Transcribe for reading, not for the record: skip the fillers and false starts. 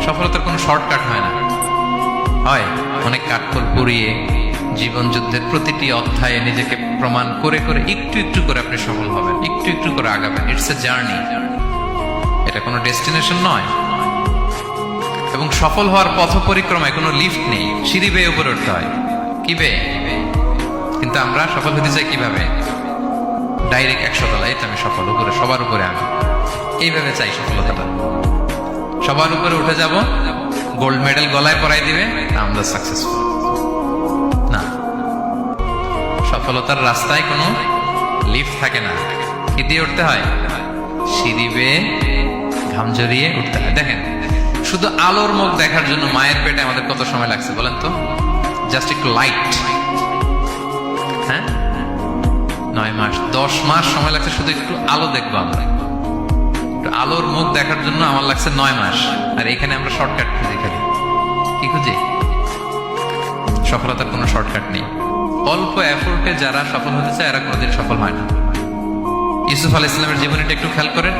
সফলতার কোনো শর্টকাট হয় না, হয় অনেক কাঠখড় পুড়িয়ে জীবন যুদ্ধের প্রতিটি অধ্যায়ে নিজেকে প্রমাণ করে করে একটু একটু করে আপনি সফল হবেন, একটু একটু করে আগাবেন। ইটস এ জার্নি, এটা কোনো ডেস্টিনেশন নয়। এবং সফল হওয়ার পথ পরিক্রমায় কোনো লিফট নেই, সিঁড়ি বেয়ে উপরে উঠতে হয়। কি বেয়ে? কিন্তু আমরা সফল হতে চাই কিভাবে? ডাইরেক্ট 100 তলায় আমি সফল, উপরে সবার উপরে আমি, এইভাবে চাই সফলতাটা। সবার উপরে উঠে যাব, গোল্ড মেডেল গলায় পরাই দিবে, আমরা সাকসেসফুল না। সফলতার রাস্তায় কোনো লিফট থাকে না। কি দিয়ে উঠতে হয়? সিঁড়ি বেয়ে ঘাম জড়িয়ে উঠতে হয়। দেখেন, শুধু আলোর মুখ দেখার জন্য মায়ের পেটে আমাদের কত সময় লাগছে বলেন তো? জাস্ট একটু লাইট, হ্যাঁ, 9 মাস 10 মাস সময় লাগছে শুধু একটু আলো দেখবো আমরা। একটু আলোর মুখ দেখার জন্য আমার লাগছে 9 মাস। আর এখানে আমরা শর্টকাট খুঁজি, খালি কি খুঁজি? সফলতার কোনো শর্টকাট নেই। অল্প এফোর্টে যারা সফল হতে চায় এরা কোনোদিন সফল হয় না। ইউসুফ আলাইহিস সালামের জীবনীটা একটু খেয়াল করেন।